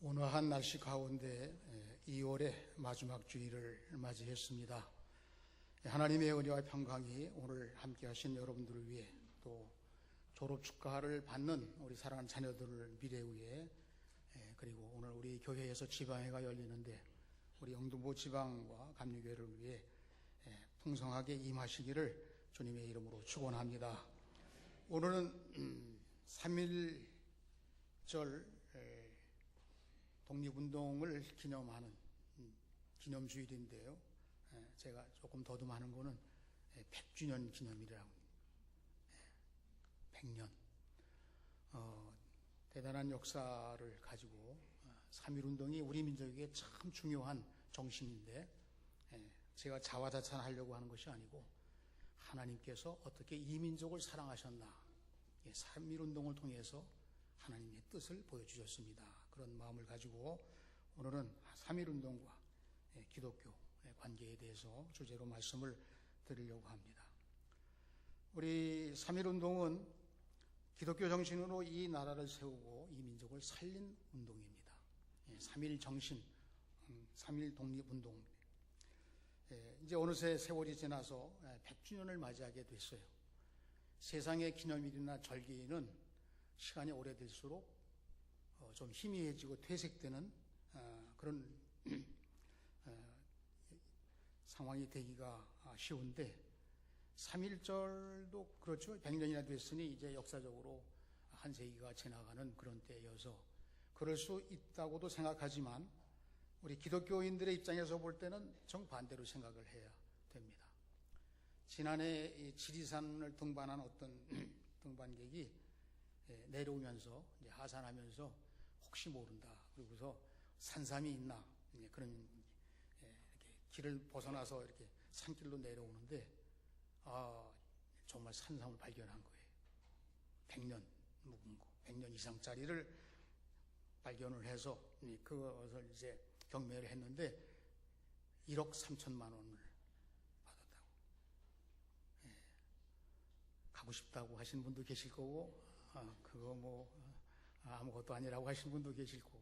온화한 날씨 가운데 2월의 마지막 주일을 맞이했습니다. 하나님의 은혜와 평강이 오늘 함께 하신 여러분들을 위해 또 졸업 축하를 받는 우리 사랑하는 자녀들을 미래 위해 그리고 오늘 우리 교회에서 지방회가 열리는데 우리 영등포 지방과 감리교회를 위해 풍성하게 임하시기를 주님의 이름으로 축원합니다. 오늘은 3.1절 독립운동을 기념하는 기념주일인데요. 제가 조금 더듬하는 거는 100주년 기념이라고. 100년. 대단한 역사를 가지고 3.1운동이 우리 민족에게 참 중요한 정신인데 제가 자화자찬하려고 하는 것이 아니고 하나님께서 어떻게 이 민족을 사랑하셨나 3.1운동을 통해서 하나님의 뜻을 보여주셨습니다. 그런 마음을 가지고 오늘은 3.1운동과 기독교 관계에 대해서 주제로 말씀을 드리려고 합니다. 우리 3.1운동은 기독교 정신으로 이 나라를 세우고 이 민족을 살린 운동입니다. 3.1 정신, 3.1 독립운동. 이제 어느새 세월이 지나서 100주년을 맞이하게 됐어요. 세상의 기념일이나 절기는 시간이 오래될수록 좀 희미해지고 퇴색되는 그런 상황이 되기가 쉬운데 3.1절도 그렇죠. 100년이나 됐으니 이제 역사적으로 한 세기가 지나가는 그런 때여서 그럴 수 있다고도 생각하지만 우리 기독교인들의 입장에서 볼 때는 정반대로 생각을 해야 됩니다. 지난해 지리산을 등반한 어떤 등반객이 내려오면서 이제 하산하면서 혹시 모른다. 그리고서 산삼이 있나 그런 이렇게 길을 벗어나서 이렇게 산길로 내려오는데 정말 산삼을 발견한 거예요. 100년 묵은 거, 100년 이상짜리를 발견을 해서 그것을 이제 경매를 했는데 1억 3천만 원을 받았다고. 가고 싶다고 하신 분도 계실 거고 그거 뭐 아무것도 아니라고 하신 분도 계실 거고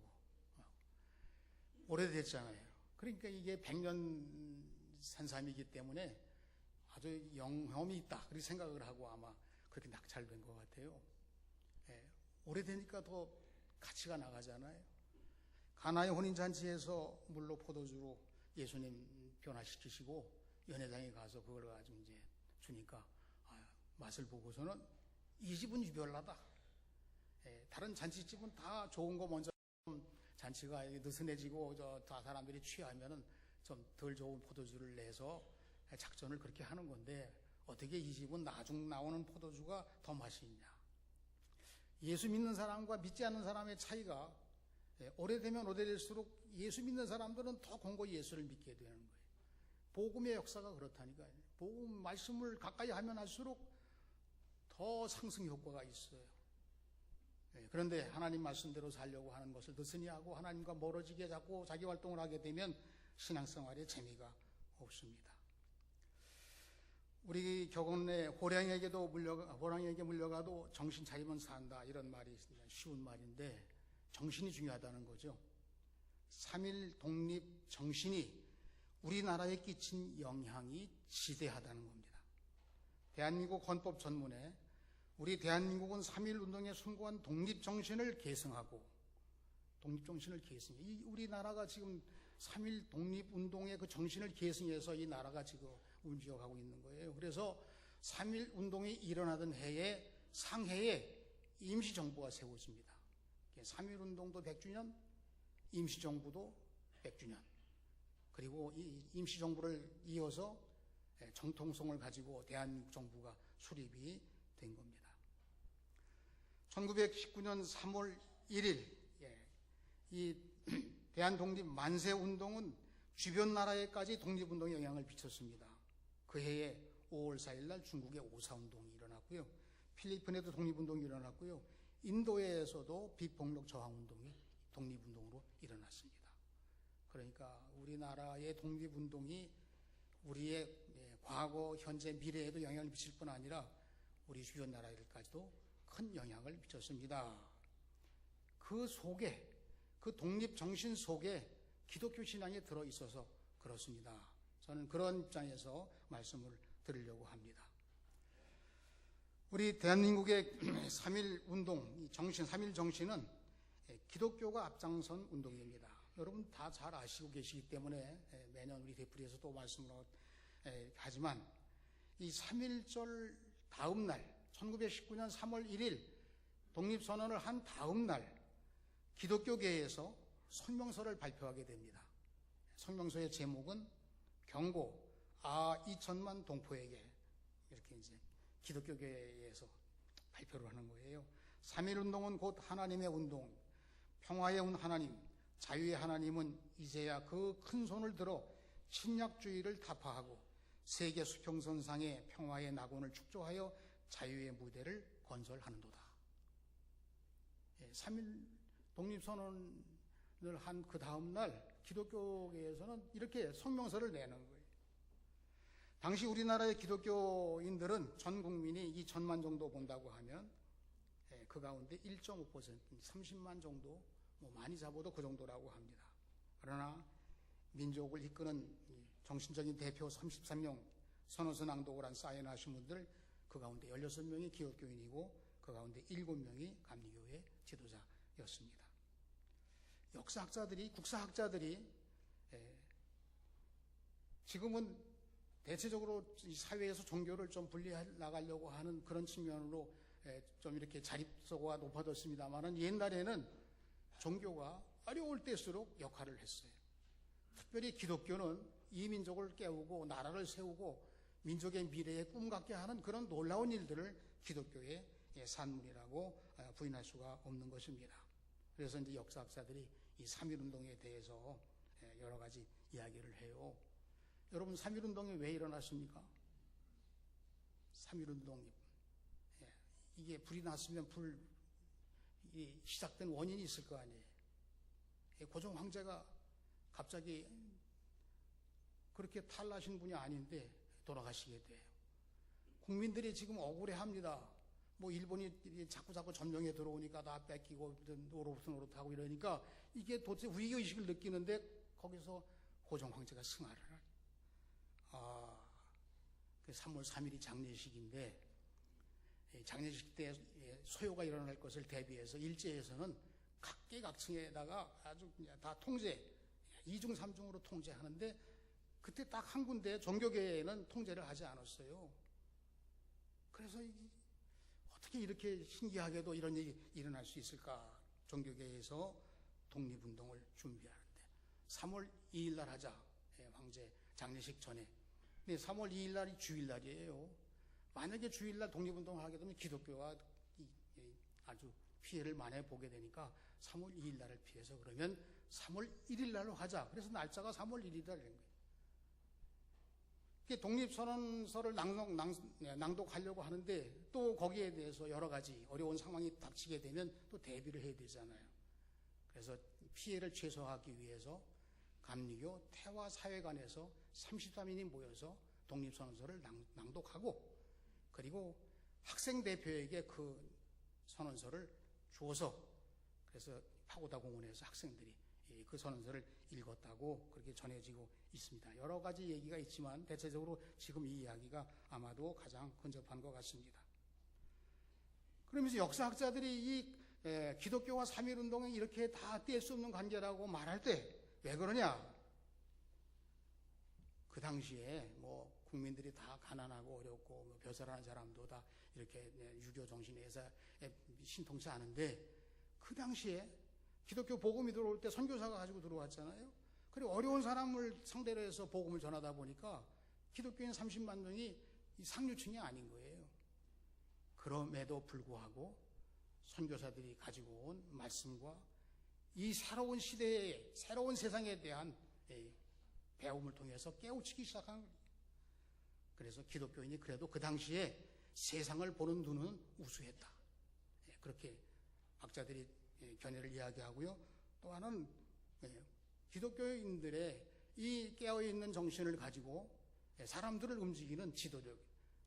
오래됐잖아요. 그러니까 이게 100년 산삼이기 때문에 아주 영험이 있다 그렇게 생각을 하고 아마 그렇게 낙찰된 것 같아요. 오래되니까 더 가치가 나가잖아요. 가나의 혼인잔치에서 물로 포도주로 예수님 변화시키시고 연회장에 가서 그걸 가지고 이제 주니까 맛을 보고서는 이 집은 유별나다. 다른 잔치집은 다 좋은 거 먼저 잔치가 느슨해지고 다 사람들이 취하면은 좀 덜 좋은 포도주를 내서 작전을 그렇게 하는 건데 어떻게 이 집은 나중 나오는 포도주가 더 맛이 있냐. 예수 믿는 사람과 믿지 않는 사람의 차이가 오래되면 오래될수록 예수 믿는 사람들은 더 공고히 예수를 믿게 되는 거예요. 복음의 역사가 그렇다니까요. 복음 말씀을 가까이 하면 할수록 더 상승 효과가 있어요. 그런데 하나님 말씀대로 살려고 하는 것을 느슨히 하고 하나님과 멀어지게 자꾸 자기 활동을 하게 되면 신앙생활에 재미가 없습니다. 우리 격언에 호랑이에게 물려가도 정신 차리면 산다 이런 말이 쉬운 말인데 정신이 중요하다는 거죠. 3.1 독립 정신이 우리나라에 끼친 영향이 지대하다는 겁니다. 대한민국 헌법 전문에 우리 대한민국은 3.1 운동에 숭고한 독립정신을 계승하고 이 우리나라가 지금 3.1 독립운동의 그 정신을 계승해서 이 나라가 지금 움직여가고 있는 거예요. 그래서 3.1 운동이 일어나던 해에 상해에 임시정부가 세워집니다. 3.1 운동도 100주년, 임시정부도 100주년. 그리고 이 임시정부를 이어서 정통성을 가지고 대한민국 정부가 수립이 된 겁니다. 1919년 3월 1일 이 대한독립 만세운동은 주변 나라에까지 독립운동에 영향을 미쳤습니다. 그 해에 5월 4일 날 중국의 오사운동이 일어났고요. 필리핀에도 독립운동이 일어났고요. 인도에서도 비폭력 저항운동이 독립운동으로 일어났습니다. 그러니까 우리나라의 독립운동이 우리의 과거, 현재, 미래에도 영향을 미칠 뿐 아니라 우리 주변 나라들까지도 큰 영향을 미쳤습니다. 그 속에 그 독립 정신 속에 기독교 신앙이 들어 있어서 그렇습니다. 저는 그런 입장에서 말씀을 드리려고 합니다. 우리 대한민국의 3.1 운동, 정신, 3.1 정신은 기독교가 앞장선 운동입니다. 여러분 다 잘 아시고 계시기 때문에 매년 우리 되풀이해서 또 말씀을 하지만 이 3.1절 다음 날 1919년 3월 1일 독립선언을 한 다음 날 기독교계에서 성명서를 발표하게 됩니다. 성명서의 제목은 경고 2천만 동포에게, 이렇게 이제 기독교계에서 발표를 하는 거예요. 3.1 운동은 곧 하나님의 운동, 평화의 하나님, 자유의 하나님은 이제야 그 큰 손을 들어 침략주의를 타파하고 세계 수평선상의 평화의 낙원을 축조하여 자유의 무대를 건설하는도다. 3.1 독립선언을 한 그 다음 날 기독교계에서는 이렇게 성명서를 내는 거예요. 당시 우리나라의 기독교인들은 전 국민이 2천만 정도 본다고 하면 그 가운데 1.5%, 30만 정도, 많이 잡아도 그 정도라고 합니다. 그러나 민족을 이끄는 정신적인 대표 33명 선언서 낭독을 한 사인하신 분들 그 가운데 16명이 기독교인이고 그 가운데 7명이 감리교회 지도자였습니다. 역사학자들이, 국사학자들이 지금은 대체적으로 이 사회에서 종교를 좀 분리해 나가려고 하는 그런 측면으로 좀 이렇게 자립도가 높아졌습니다만은 옛날에는 종교가 어려울 때일수록 역할을 했어요. 특별히 기독교는 이 민족을 깨우고 나라를 세우고 민족의 미래에 꿈 갖게 하는 그런 놀라운 일들을 기독교의 산물이라고 부인할 수가 없는 것입니다. 그래서 이제 역사학자들이 이 3.1 운동에 대해서 여러 가지 이야기를 해요. 여러분 3.1 운동이 왜 일어났습니까? 3.1 운동이 이게 불이 났으면 시작된 원인이 있을 거 아니에요. 고종 황제가 갑자기 그렇게 탈나신 분이 아닌데 돌아가시게 돼요. 국민들이 지금 억울해합니다. 일본이 자꾸 점령에 들어오니까 다 뺏기고 노릇노릇하고 이러니까 이게 도대체 위기의식을 느끼는데 거기서 고종 황제가 승하를 하죠. 3월 3일이 장례식인데 장례식 때 소요가 일어날 것을 대비해서 일제에서는 각계각층에다가 아주 그냥 다 통제, 2중 3중으로 통제하는데 그때 딱 한 군데 종교계에는 통제를 하지 않았어요. 그래서 어떻게 이렇게 신기하게도 이런 일이 일어날 수 있을까? 종교계에서 독립운동을 준비하는데 3월 2일 날 하자. 황제 장례식 전에. 근데 3월 2일 날이 주일날이에요. 만약에 주일날 독립운동을 하게 되면 기독교가 아주 피해를 많이 보게 되니까 3월 2일 날을 피해서 그러면 3월 1일 날로 하자. 그래서 날짜가 3월 1일 날인 거예요. 독립선언서를 낭독하려고 하는데 또 거기에 대해서 여러 가지 어려운 상황이 닥치게 되면 또 대비를 해야 되잖아요. 그래서 피해를 최소화하기 위해서 감리교 태화사회관에서 33인이 모여서 독립선언서를 낭독하고 그리고 학생 대표에게 그 선언서를 주어서 그래서 파고다 공원에서 학생들이 그 선언서를 읽었다고 그렇게 전해지고 있습니다. 여러 가지 얘기가 있지만 대체적으로 지금 이 이야기가 아마도 가장 근접한 것 같습니다. 그러면서 역사학자들이 이 기독교와 3.1 운동이 이렇게 다 뗄 수 없는 관계라고 말할 때 왜 그러냐? 그 당시에 국민들이 다 가난하고 어렵고 벼슬하는 사람도 다 이렇게 유교 정신에서 신통치 않은데 그 당시에 기독교 복음이 들어올 때 선교사가 가지고 들어왔잖아요. 그리고 어려운 사람을 상대로 해서 복음을 전하다 보니까 기독교인 30만 명이 상류층이 아닌 거예요. 그럼에도 불구하고 선교사들이 가지고 온 말씀과 이 새로운 시대의 새로운 세상에 대한 배움을 통해서 깨우치기 시작한 거예요. 그래서 기독교인이 그래도 그 당시에 세상을 보는 눈은 우수했다. 그렇게 학자들이 견해를 이야기하고요. 또 하나는 기독교인들의 이 깨어있는 정신을 가지고 사람들을 움직이는 지도력,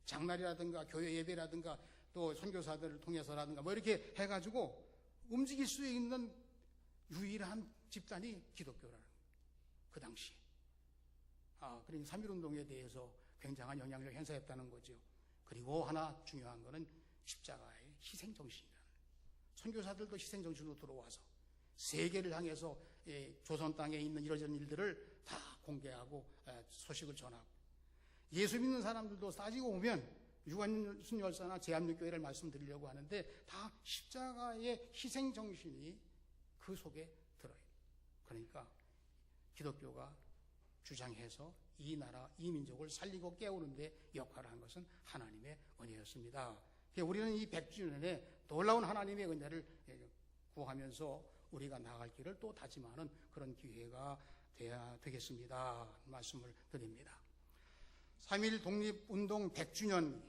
장날이라든가 교회 예배라든가 또 선교사들을 통해서라든가 이렇게 해가지고 움직일 수 있는 유일한 집단이 기독교라는 거예요. 그 당시에. 그러니까 3.1운동에 대해서 굉장한 영향력을 행사했다는 거죠. 그리고 하나 중요한 거는 십자가의 희생정신이라는 거예요. 선교사들도 희생정신으로 들어와서 세계를 향해서 조선 땅에 있는 이러저런 일들을 다 공개하고 소식을 전하고, 예수 믿는 사람들도 따지고 보면 유관순 열사나 제암육교회를 말씀드리려고 하는데 다 십자가의 희생정신이 그 속에 들어요. 그러니까 기독교가 주장해서 이 나라, 이 민족을 살리고 깨우는 데 역할을 한 것은 하나님의 은혜였습니다. 우리는 이 100주년에 놀라운 하나님의 은혜를 구하면서 우리가 나아갈 길을 또 다짐하는 그런 기회가 돼야 되겠습니다. 말씀을 드립니다. 3.1 독립운동 100주년,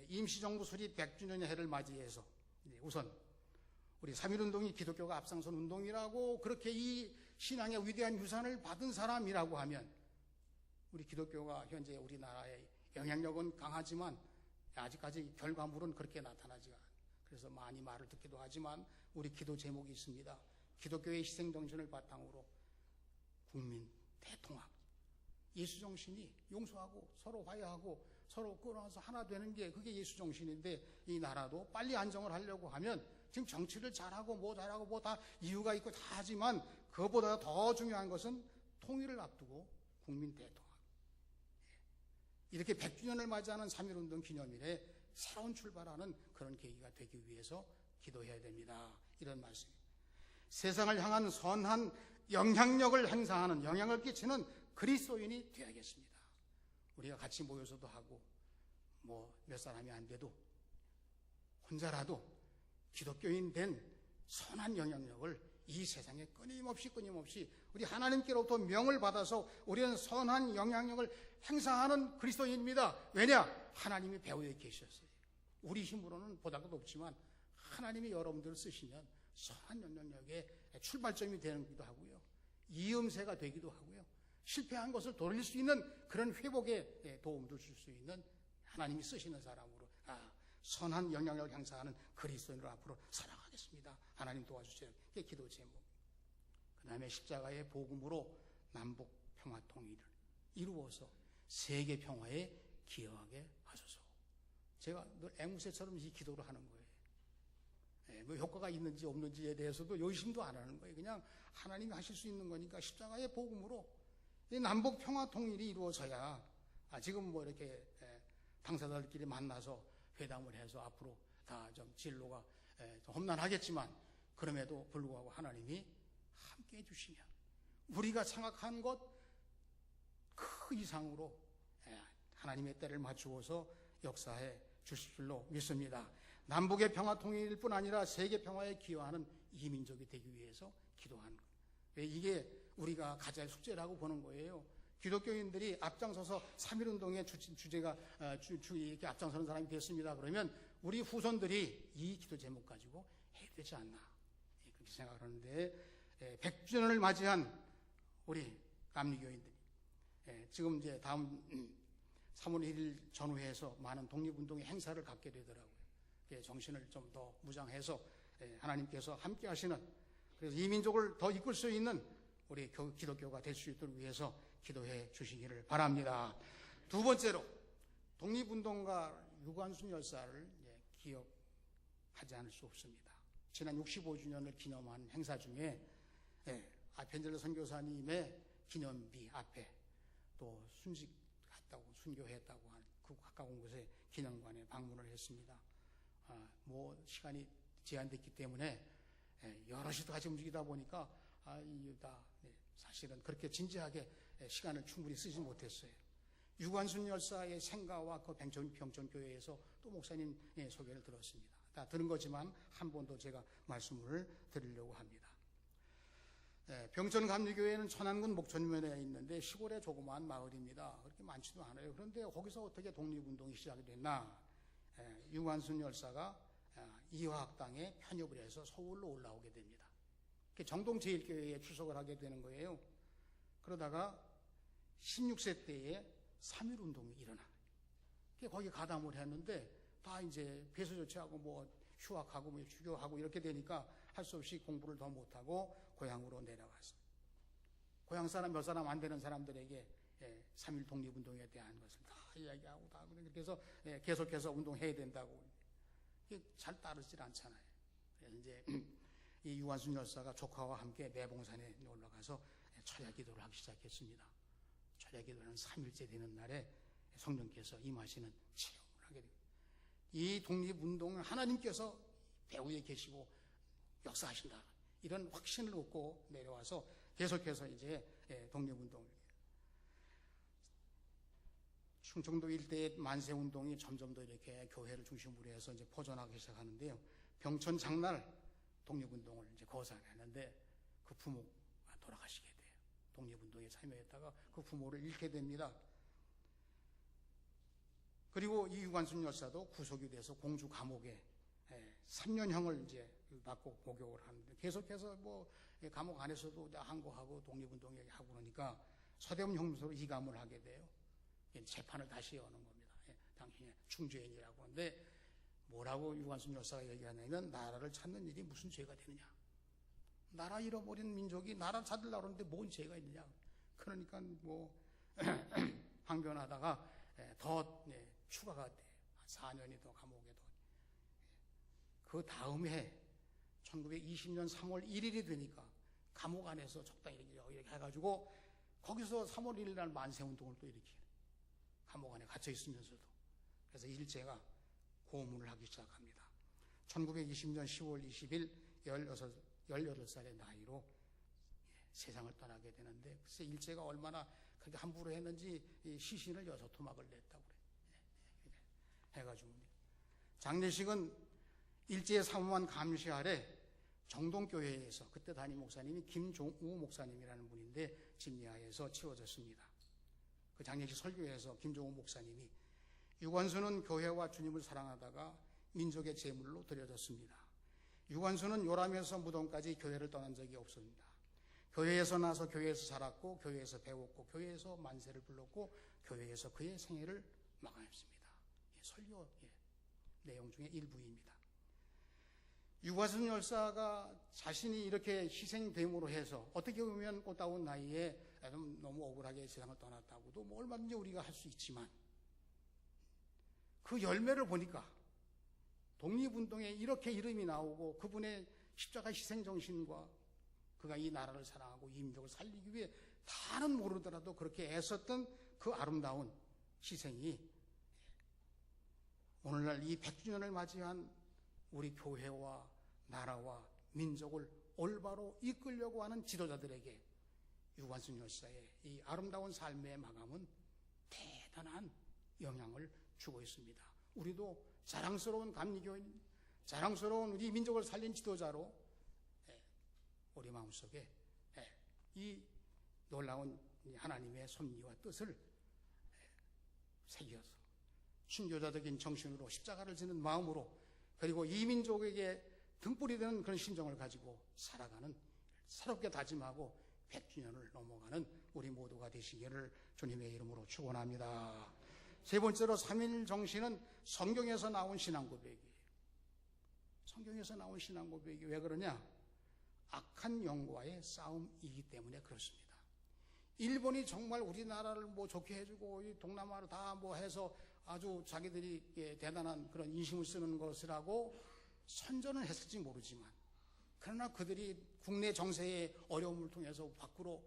임시정부 수립 100주년의 해를 맞이해서 우선 우리 3.1운동이 기독교가 앞장선 운동이라고 그렇게 이 신앙의 위대한 유산을 받은 사람이라고 하면, 우리 기독교가 현재 우리나라의 영향력은 강하지만 아직까지 결과물은 그렇게 나타나지 않아요. 그래서 많이 말을 듣기도 하지만 우리 기도 제목이 있습니다. 기독교의 희생정신을 바탕으로 국민 대통합, 예수정신이 용서하고 서로 화해하고 서로 끌어와서 하나 되는 게 그게 예수정신인데, 이 나라도 빨리 안정을 하려고 하면 지금 정치를 잘하고 뭐 잘하고 뭐 다 이유가 있고 다 하지만 그것보다 더 중요한 것은 통일을 앞두고 국민 대통합. 이렇게 100주년을 맞이하는 3.1운동 기념일에 새로운 출발하는 그런 계기가 되기 위해서 기도해야 됩니다. 이런 말씀입니다. 세상을 향한 선한 영향력을 행사하는, 영향을 끼치는 그리스도인이 되어야겠습니다. 우리가 같이 모여서도 하고 뭐 몇 사람이 안 돼도 혼자라도 기독교인 된 선한 영향력을 이 세상에 끊임없이 우리 하나님께로부터 명을 받아서 우리는 선한 영향력을 행사하는 그리스도인입니다. 왜냐? 하나님이 배후에 계셨어요. 우리 힘으로는 보다도 없지만 하나님이 여러분들을 쓰시면 선한 영향력의 출발점이 되기도 하고요, 이음새가 되기도 하고요, 실패한 것을 돌릴 수 있는 그런 회복에 도움도 줄 수 있는 하나님이 쓰시는 사람으로 선한 영향력을 행사하는 그리스도인으로 앞으로 살아가겠습니다. 하나님 도와주세요. 이게 기도 제목. 그 다음에 십자가의 복음으로 남북 평화 통일을 이루어서 세계 평화에 기여하게 하소서. 제가 늘 앵무새처럼 이 기도를 하는 거예요. 뭐 효과가 있는지 없는지에 대해서도 의심도 안 하는 거예요. 그냥 하나님이 하실 수 있는 거니까 십자가의 복음으로 이 남북 평화 통일이 이루어져야, 지금 뭐 이렇게 당사자들끼리 만나서 회담을 해서 앞으로 다 좀 진로가 좀 험난하겠지만 그럼에도 불구하고 하나님이 함께 해주시면 우리가 생각한 것 그 이상으로 하나님의 때를 맞추어서 역사해 주실 줄로 믿습니다. 남북의 평화 통일일 뿐 아니라 세계 평화에 기여하는 이 민족이 되기 위해서 기도하는 거예요. 이게 우리가 가져야 할 숙제라고 보는 거예요. 기독교인들이 앞장서서 3.1운동의 주제가 이렇게 앞장서는 사람이 됐습니다. 그러면 우리 후손들이 이 기도 제목 가지고 해야 되지 않나, 그렇게 생각하는데, 100주년을 맞이한 우리 남미교인들이 지금 이제 다음 3월 1일 전후해서 많은 독립운동의 행사를 갖게 되더라고요. 정신을 좀 더 무장해서 하나님께서 함께 하시는, 그래서 이 민족을 더 이끌 수 있는 우리 기독교가 될 수 있도록 위해서 기도해 주시기를 바랍니다. 두 번째로, 독립운동가 유관순 열사를 기억하지 않을 수 없습니다. 지난 65주년을 기념한 행사 중에 아펜젤러 선교사님의 기념비 앞에 또 순교했다고 한 그 가까운 곳에 기념관에 방문을 했습니다. 뭐 시간이 제한됐기 때문에 여럿이 같이 움직이다 보니까 사실은 그렇게 진지하게 시간을 충분히 쓰지 못했어요. 유관순 열사의 생가와 그 병천교회에서 또 목사님 소개를 들었습니다. 다 들은 거지만 한 번 더 제가 말씀을 드리려고 합니다. 병천감리교회는 천안군 목천면에 있는데 시골의 조그마한 마을입니다. 그렇게 많지도 않아요. 그런데 거기서 어떻게 독립운동이 시작이 됐나? 유관순 열사가 이화학당에 편입을 해서 서울로 올라오게 됩니다. 정동제일교회에 출석을 하게 되는 거예요. 그러다가 16세 때에 3.1운동이 일어나. 거기 가담을 했는데 다 이제 폐소 조치하고 뭐 휴학하고 뭐 휴교하고 이렇게 되니까 할 수 없이 공부를 더 못하고 고향으로 내려가서 고향 사람 몇 사람 안 되는 사람들에게 3.1 독립운동에 대한 것을 다 이야기하고 다 그렇게 해서 계속해서 운동해야 된다고 잘 따르질 않잖아요. 그래서 이제 이 유관순 열사가 조카와 함께 매봉산에 올라가서 철야 기도를 하기 시작했습니다. 철야 기도는 3일째 되는 날에 성령께서 임하시는 체험을 하게 됩니다. 이 독립운동은 하나님께서 배후에 계시고 역사하신다, 이런 확신을 얻고 내려와서 계속해서 이제 독립운동을, 충청도 일대의 만세운동이 점점 더 이렇게 교회를 중심으로 해서 이제 퍼져나가기 시작하는데요. 병천 장날 독립운동을 이제 거산했는데 그 부모가 돌아가시게 돼요. 독립운동에 참여했다가 그 부모를 잃게 됩니다. 그리고 이 유관순 열사도 구속이 돼서 공주 감옥에 3년형을 이제 받고 복역을 하는데, 계속해서 뭐 감옥 안에서도 항거하고 독립운동 얘기하고 그러니까 서대문 형무소로 이감을 하게 돼요. 재판을 다시 여는 겁니다. 당신의 충죄인이라고 하는데, 뭐라고 유관순 열사가 얘기하냐면, 나라를 찾는 일이 무슨 죄가 되느냐, 나라 잃어버린 민족이 나라 찾으려고 하는데 뭔 죄가 있느냐. 그러니까 뭐 항변하다가 더 추가가 돼. 4년이 더 감옥에 더. 그 다음 해 1920년 3월 1일이 되니까 감옥 안에서 적당히 이렇게 해가지고 거기서 3월 1일 날 만세운동을 또 일으키는, 감옥 안에 갇혀 있으면서도. 그래서 일제가 고문을 하기 시작합니다. 1920년 10월 20일 18살의 나이로 세상을 떠나게 되는데, 글쎄 일제가 얼마나 그렇게 함부로 했는지 시신을 6토막을 냈다고 그래. 해가지고 장례식은 일제의 사무한 감시 아래 정동교회에서, 그때 담임 목사님이 김종우 목사님이라는 분인데 집리하에서 치러졌습니다. 그 장례식 설교에서 김종우 목사님이, 유관순은 교회와 주님을 사랑하다가 민족의 제물로 드려졌습니다. 유관순은 요람에서 무덤까지 교회를 떠난 적이 없습니다. 교회에서 나서 교회에서 자랐고, 교회에서 배웠고, 교회에서 만세를 불렀고, 교회에서 그의 생애를 마감했습니다. 설교 내용 중에 일부입니다. 유관순 열사가 자신이 이렇게 희생됨으로 해서 어떻게 보면 꽃다운 나이에 너무 억울하게 세상을 떠났다고도 뭐 얼마든지 우리가 할 수 있지만, 그 열매를 보니까 독립운동에 이렇게 이름이 나오고 그분의 십자가 희생정신과 그가 이 나라를 사랑하고 이 민족을 살리기 위해 다는 모르더라도 그렇게 애썼던 그 아름다운 희생이 오늘날 이 100주년을 맞이한 우리 교회와 나라와 민족을 올바로 이끌려고 하는 지도자들에게 유관순 열사의 이 아름다운 삶의 마감은 대단한 영향을 주고 있습니다. 우리도 자랑스러운 감리교인, 자랑스러운 우리 민족을 살린 지도자로 우리 마음속에 이 놀라운 하나님의 섭리와 뜻을 새겨서 순교자적인 정신으로 십자가를 지는 마음으로, 그리고 이 민족에게 등불이 되는 그런 심정을 가지고 살아가는, 새롭게 다짐하고 100주년을 넘어가는 우리 모두가 되시기를 주님의 이름으로 축원합니다. 세 번째로 3.1 정신은 성경에서 나온 신앙 고백이에요. 성경에서 나온 신앙 고백이 왜 그러냐? 악한 영과의 싸움이기 때문에 그렇습니다. 일본이 정말 우리나라를 뭐 좋게 해주고 이 동남아를 다 뭐 해서 아주 자기들이 대단한 그런 인심을 쓰는 것이라고 선전을 했을지 모르지만, 그러나 그들이 국내 정세의 어려움을 통해서 밖으로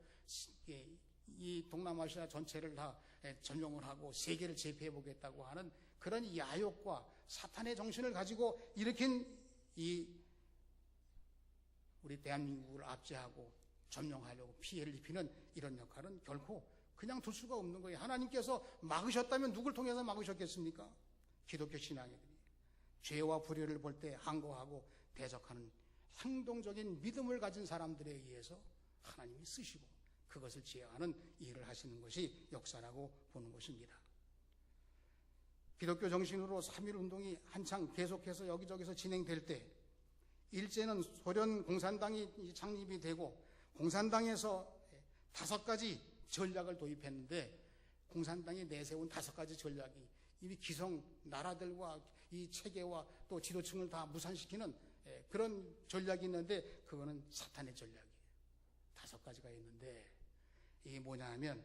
이 동남아시아 전체를 다 점령을 하고 세계를 제패해 보겠다고 하는 그런 야욕과 사탄의 정신을 가지고 일으킨 이 우리 대한민국을 압제하고 점령하려고 피해를 입히는 이런 역할은 결코 그냥 둘 수가 없는 거예요. 하나님께서 막으셨다면 누굴 통해서 막으셨겠습니까? 기독교 신앙이 죄와 불의를 볼 때 항거하고 대적하는 행동적인 믿음을 가진 사람들에 의해서 하나님이 쓰시고 그것을 제어하는 일을 하시는 것이 역사라고 보는 것입니다. 기독교 정신으로 3.1 운동이 한창 계속해서 여기저기서 진행될 때, 일제는 소련 공산당이 창립이 되고 공산당에서 5가지 전략을 도입했는데, 공산당이 내세운 5가지 전략이 이미 기성 나라들과 이 체계와 또 지도층을 다 무산시키는 그런 전략이 있는데 그거는 사탄의 전략이에요. 5가지가 있는데 이게 뭐냐 하면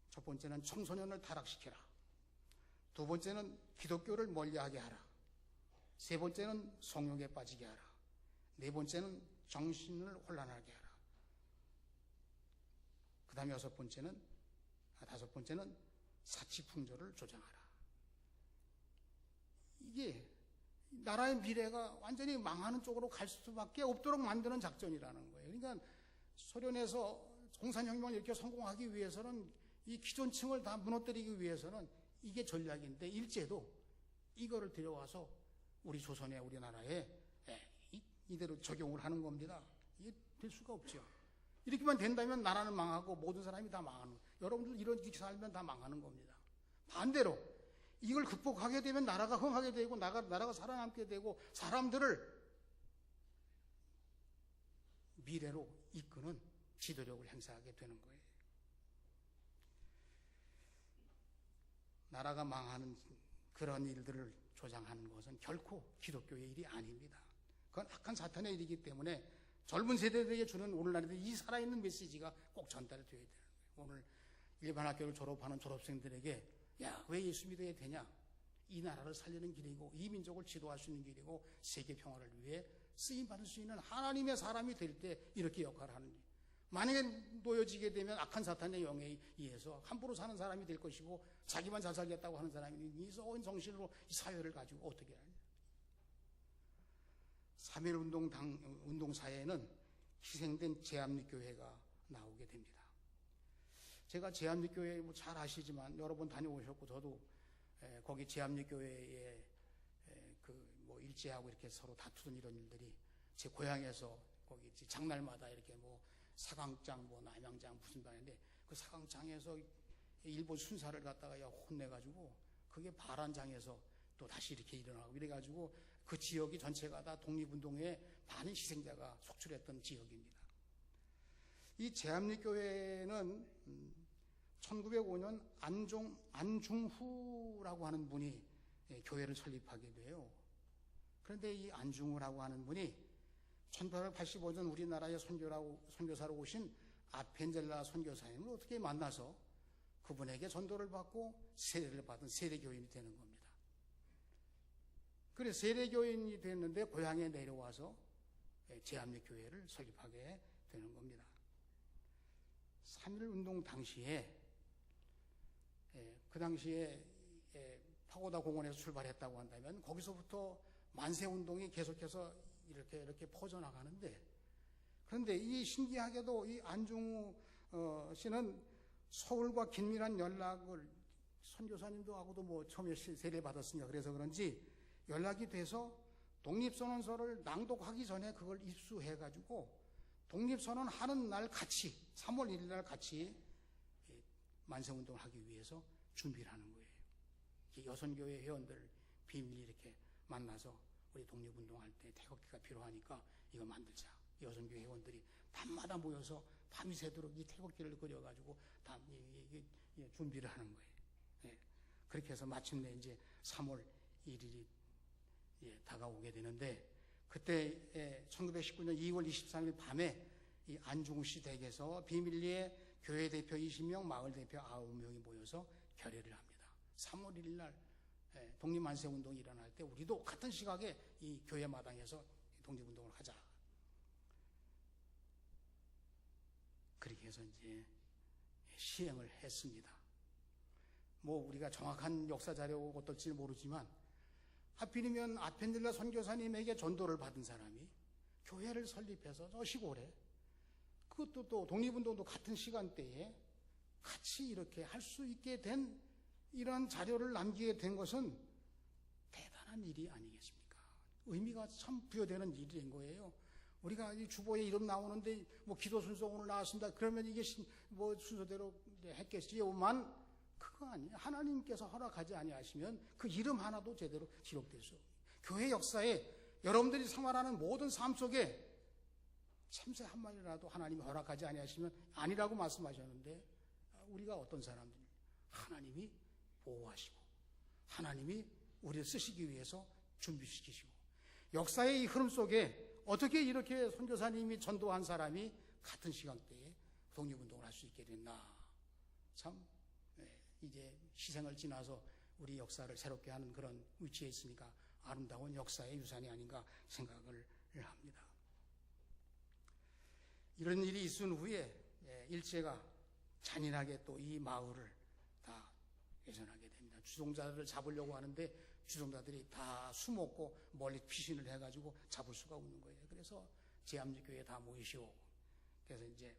첫 번째는 청소년을 타락시켜라. 두 번째는 기독교를 멀리하게 하라. 세 번째는 성욕에 빠지게 하라. 네 번째는 정신을 혼란하게 하라. 그 다음에 다섯 번째는 사치풍조를 조장하라. 이게 나라의 미래가 완전히 망하는 쪽으로 갈 수밖에 없도록 만드는 작전이라는 거예요. 그러니까 소련에서 공산혁명을 이렇게 성공하기 위해서는 이 기존층을 다 무너뜨리기 위해서는 이게 전략인데 일제도 이거를 들여와서 우리 조선에 우리나라에 이대로 적용을 하는 겁니다. 이게 될 수가 없죠. 이렇게만 된다면 나라는 망하고 모든 사람이 다 망하는 거예요. 여러분들 이렇게 살면 다 망하는 겁니다. 반대로 이걸 극복하게 되면 나라가 흥하게 되고 나라가 살아남게 되고 사람들을 미래로 이끄는 지도력을 행사하게 되는 거예요. 나라가 망하는 그런 일들을 조장하는 것은 결코 기독교의 일이 아닙니다. 그건 악한 사탄의 일이기 때문에 젊은 세대들에게 주는 오늘날의 이 살아있는 메시지가 꼭 전달이 되어야 되는 거예요. 오늘 일반 학교를 졸업하는 졸업생들에게 야, 왜 예수 믿어야 되냐? 이 나라를 살리는 길이고 이 민족을 지도할 수 있는 길이고 세계 평화를 위해 쓰임받을 수 있는 하나님의 사람이 될 때 이렇게 역할을 하는 거예요. 만약에 놓여지게 되면 악한 사탄의 영에 의해서 함부로 사는 사람이 될 것이고 자기만 잘 살겠다고 하는 사람이 이소한 정신으로 이 사회를 가지고 어떻게 하냐. 3.1 운동 사회에는 희생된 제암리교회가 나오게 됩니다. 제가 제암리교회 잘 아시지만 여러 번 다녀오셨고 저도 거기 제암리교회에 일제하고 이렇게 서로 다투던 이런 일들이 제 고향에서 거기 장날마다 이렇게 사강장 남양장 무슨 방인데 그 사강장에서 일본 순사를 갖다가 혼내가지고 그게 바란장에서 또 다시 이렇게 일어나고 이래가지고 그 지역이 전체가 다 독립운동에 많은 희생자가 속출했던 지역입니다. 이 제암리교회는 1905년 안중후라고 하는 분이 교회를 설립하게 돼요. 그런데 이 안중후라고 하는 분이 1885년 우리나라에 선교사로 오신 아펜젤라 선교사님을 어떻게 만나서 그분에게 전도를 받고 세례를 받은 세례교인이 되는 겁니다. 그래서 세례교인이 됐는데 고향에 내려와서 제암리교회를 설립하게 되는 겁니다. 3.1운동 당시에 그 당시에 파고다 공원에서 출발했다고 한다면 거기서부터 만세운동이 계속해서 이렇게 퍼져나가는데 그런데 이 신기하게도 이 안중우 씨는 서울과 긴밀한 연락을 선교사님도 하고도 처음에 세례 받았으니까 그래서 그런지 연락이 돼서 독립선언서를 낭독하기 전에 그걸 입수해가지고 독립선언 하는 날 같이 3월 1일 날 같이 만세운동을 하기 위해서 준비를 하는 거예요. 여선교회 회원들 비밀리 이렇게 만나서 우리 독립운동할 때 태극기가 필요하니까 이거 만들자. 여선교회 회원들이 밤마다 모여서 밤이 새도록 이 태극기를 그려가지고 다 준비를 하는 거예요. 그렇게 해서 마침내 이제 3월 1일이 다가오게 되는데 그때 1919년 2월 23일 밤에 이 안중우 씨 댁에서 비밀리에 교회 대표 20명, 마을 대표 9명이 모여서 결의를 합니다. 3월 1일 날 독립만세운동이 일어날 때 우리도 같은 시각에 이 교회 마당에서 독립운동을 하자. 그렇게 해서 이제 시행을 했습니다. 우리가 정확한 역사 자료가 어떨지 모르지만 하필이면 아펜젤라 선교사님에게 전도를 받은 사람이 교회를 설립해서 저 시골에 그것도 또 독립운동도 같은 시간대에 같이 이렇게 할 수 있게 된 이러한 자료를 남기게 된 것은 대단한 일이 아니겠습니까? 의미가 참 부여되는 일이 된 거예요. 우리가 이 주보에 이름 나오는데 기도 순서 오늘 나왔습니다. 그러면 이게 순서대로 했겠지요만 그거 아니에요. 하나님께서 허락하지 아니하시면 그 이름 하나도 제대로 기록될 수 없어요. 교회 역사에 여러분들이 생활하는 모든 삶 속에 참새 한 마리라도 하나님이 허락하지 아니하시면 아니라고 말씀하셨는데 우리가 어떤 사람들 하나님이 보호하시고 하나님이 우리를 쓰시기 위해서 준비시키시고 역사의 이 흐름 속에 어떻게 이렇게 선교사님이 전도한 사람이 같은 시간대에 독립운동을 할 수 있게 됐나. 참 이제 희생을 지나서 우리 역사를 새롭게 하는 그런 위치에 있으니까 아름다운 역사의 유산이 아닌가 생각을 합니다. 이런 일이 있은 후에 일제가 잔인하게 또 이 마을을 다 개선하게 됩니다. 주동자들을 잡으려고 하는데 주동자들이 다 숨었고 멀리 피신을 해가지고 잡을 수가 없는 거예요. 그래서 제암리교회에 다 모이시오. 그래서 이제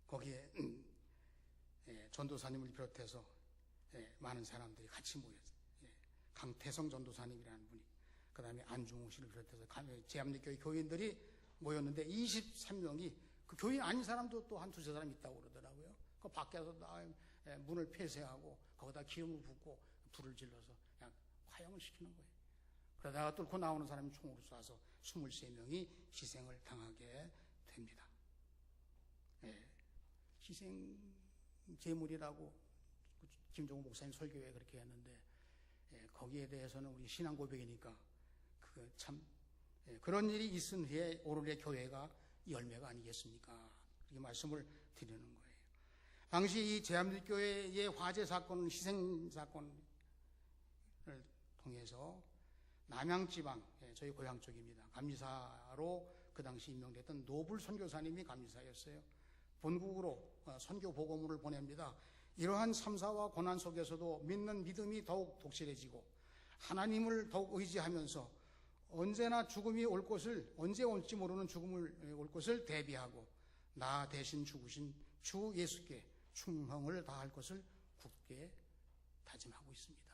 거기에 전도사님을 비롯해서 많은 사람들이 같이 모였어요. 강태성 전도사님이라는 분이, 그 다음에 안중홍 씨를 비롯해서 제암리교회 교인들이 모였는데 23명이 그 교인 아닌 사람도 또 한 두세 사람 있다고 그러더라고요. 그 밖에서 다 문을 폐쇄하고 거기다 기름을 붓고 불을 질러서 그냥 화형을 시키는 거예요. 그러다가 뚫고 나오는 사람이 총으로 쏴서 23명이 희생을 당하게 됩니다. 희생 제물이라고 김종우 목사님 설교에 그렇게 했는데 거기에 대해서는 우리 신앙 고백이니까 그 참 그런 일이 있은 후에 오늘의 교회가 열매가 아니겠습니까? 그렇게 말씀을 드리는 거예요. 당시 이 제암리교회의 화재 사건, 희생 사건을 통해서 남양지방, 저희 고향 쪽입니다. 감리사로 그 당시 임명됐던 노블 선교사님이 감리사였어요. 본국으로 선교 보고문을 보냅니다. 이러한 참사와 고난 속에서도 믿는 믿음이 더욱 독실해지고 하나님을 더욱 의지하면서 언제나 죽음이 올 것을, 언제 올지 모르는 죽음을 올 것을 대비하고 나 대신 죽으신 주 예수께 충성을 다할 것을 굳게 다짐하고 있습니다.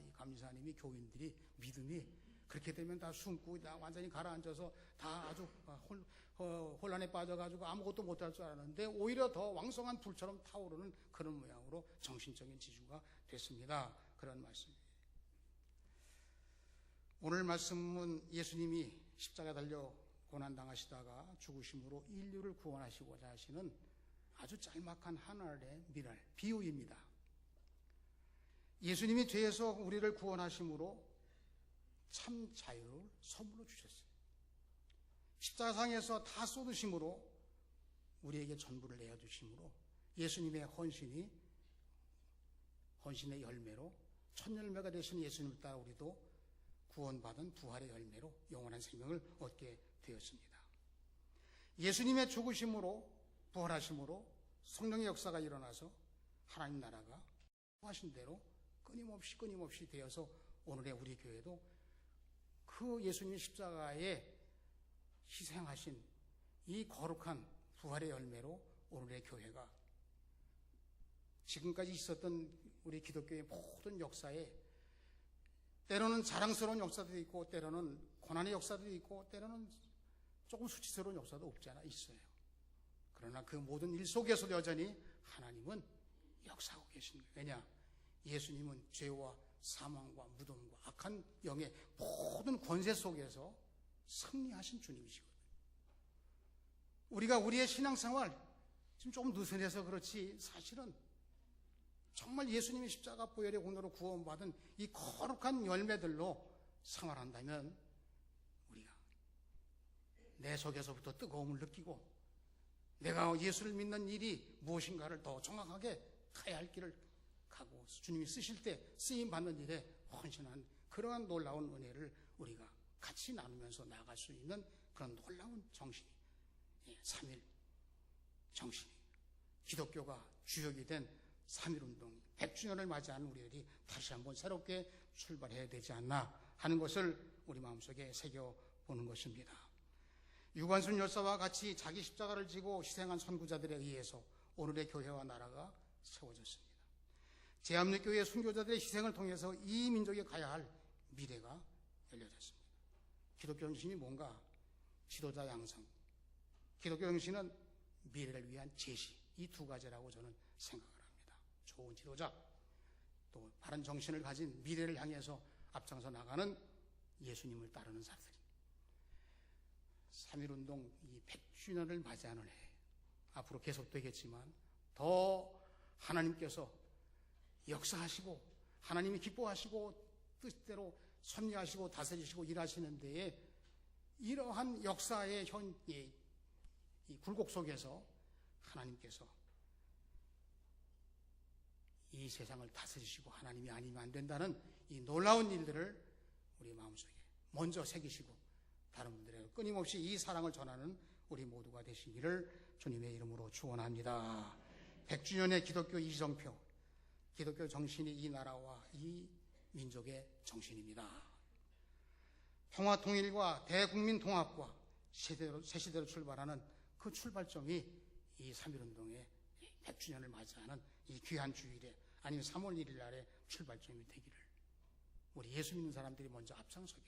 이 감리사님이 교인들이 믿음이 그렇게 되면 다 숨고 다 완전히 가라앉아서 다 아주 혼란에 빠져가지고 아무것도 못할 줄 알았는데 오히려 더 왕성한 불처럼 타오르는 그런 모양으로 정신적인 지주가 됐습니다. 그런 말씀입니다. 오늘 말씀은 예수님이 십자가에 달려 고난당하시다가 죽으심으로 인류를 구원하시고자 하시는 아주 짤막한 하나의 미랄, 비유입니다. 예수님이 죄에서 우리를 구원하심으로 참 자유를 선물로 주셨어요. 십자가상에서 다 쏟으심으로 우리에게 전부를 내어주심으로 예수님의 헌신의 열매로 첫 열매가 되신 예수님을 따라 우리도 구원받은 부활의 열매로 영원한 생명을 얻게 되었습니다. 예수님의 죽으심으로 부활하심으로 성령의 역사가 일어나서 하나님 나라가 하신 대로 끊임없이 되어서 오늘의 우리 교회도 그 예수님 십자가에 희생하신 이 거룩한 부활의 열매로 오늘의 교회가 지금까지 있었던 우리 기독교의 모든 역사에 때로는 자랑스러운 역사도 있고 때로는 고난의 역사도 있고 때로는 조금 수치스러운 역사도 없지 않아 있어요. 그러나 그 모든 일 속에서도 여전히 하나님은 역사하고 계신 거예요. 왜냐? 예수님은 죄와 사망과 무덤과 악한 영의 모든 권세 속에서 승리하신 주님이시거든요. 우리가 우리의 신앙생활 지금 조금 느슨해서 그렇지 사실은 정말 예수님의 십자가 보혈의 공로로 구원받은 이 거룩한 열매들로 생활한다면 우리가 내 속에서부터 뜨거움을 느끼고 내가 예수를 믿는 일이 무엇인가를 더 정확하게 가야 할 길을 가고 주님이 쓰실 때 쓰임받는 일에 헌신한 그러한 놀라운 은혜를 우리가 같이 나누면서 나아갈 수 있는 그런 놀라운 정신이 삼일 정신이 기독교가 주역이 된 3.1운동 100주년을 맞이하는 우리들이 다시 한번 새롭게 출발해야 되지 않나 하는 것을 우리 마음속에 새겨보는 것입니다. 유관순 열사와 같이 자기 십자가를 지고 희생한 선구자들에 의해서 오늘의 교회와 나라가 세워졌습니다. 제암리교회 순교자들의 희생을 통해서 이 민족에 가야 할 미래가 열려졌습니다. 기독교 정신이 뭔가? 지도자 양성, 기독교 정신은 미래를 위한 제시, 이 두 가지라고 저는 생각을 합니다. 좋은 지도자, 또 바른 정신을 가진 미래를 향해서 앞장서 나가는 예수님을 따르는 사람들이 3.1운동 이 100주년을 맞이하는 해, 앞으로 계속되겠지만 더 하나님께서 역사하시고 하나님이 기뻐하시고 뜻대로 섭리하시고 다스리시고 일하시는 데에 이러한 역사의 이 굴곡 속에서 하나님께서 이 세상을 다스리시고 하나님이 아니면 안 된다는 이 놀라운 일들을 우리 마음속에 먼저 새기시고 다른 분들에게 끊임없이 이 사랑을 전하는 우리 모두가 되시기를 주님의 이름으로 축원합니다. 100주년의 기독교 이정표, 기독교 정신이 이 나라와 이 민족의 정신입니다. 평화 통일과 대국민 통합과 새 시대로 출발하는 그 출발점이 이 3.1운동의 100주년을 맞이하는 이 귀한 주일에 아니면 3월 1일 날의 출발점이 되기를, 우리 예수 믿는 사람들이 먼저 앞장서기를,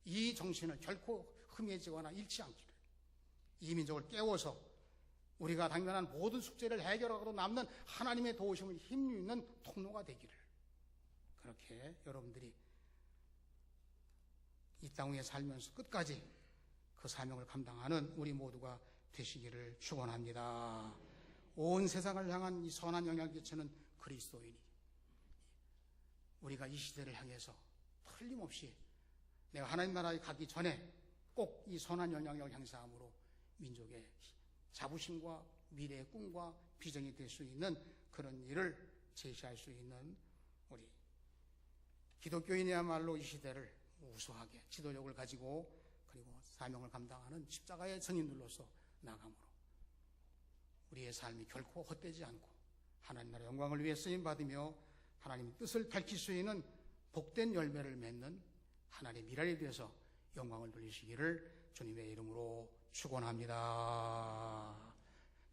이 정신을 결코 흠해지거나 잃지 않기를, 이 민족을 깨워서 우리가 당면한 모든 숙제를 해결하고도 남는 하나님의 도우심을 힘입는 통로가 되기를, 그렇게 여러분들이 이 땅 위에 살면서 끝까지 그 사명을 감당하는 우리 모두가 되시기를 축원합니다. 온 세상을 향한 이 선한 영향을 끼치는 그리스도인이, 우리가 이 시대를 향해서 틀림없이 내가 하나님 나라에 가기 전에 꼭 이 선한 영향력을 행사함으로 민족의 자부심과 미래의 꿈과 비전이 될 수 있는 그런 일을 제시할 수 있는 우리 기독교인이야말로 이 시대를 우수하게 지도력을 가지고 그리고 사명을 감당하는 십자가의 증인들로서 나감으로 우리의 삶이 결코 헛되지 않고 하나님 나라의 영광을 위해 쓰임받으며 하나님의 뜻을 밝힐 수 있는 복된 열매를 맺는 하나님의 미랄이 되어서 영광을 돌리시기를 주님의 이름으로 축원합니다.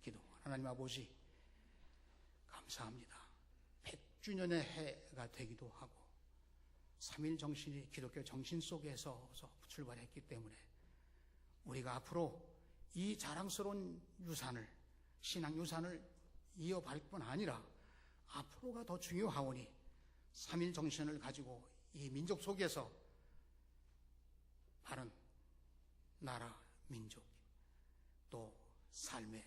기도. 하나님 아버지, 감사합니다. 100주년의 해가 되기도 하고 3.1 정신이 기독교 정신 속에서 출발했기 때문에 우리가 앞으로 이 자랑스러운 유산을, 신앙 유산을 이어갈 뿐 아니라 앞으로가 더 중요하오니 3.1 정신을 가지고 이 민족 속에서 바른 나라, 민족, 또 삶의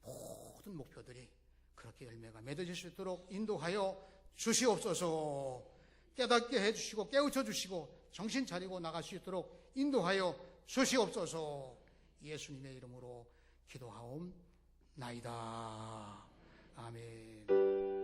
모든 목표들이 그렇게 열매가 맺어질 수 있도록 인도하여 주시옵소서. 깨닫게 해주시고 깨우쳐 주시고 정신 차리고 나갈 수 있도록 인도하여 주시옵소서. 예수님의 이름으로 기도하옵나이다. 아멘.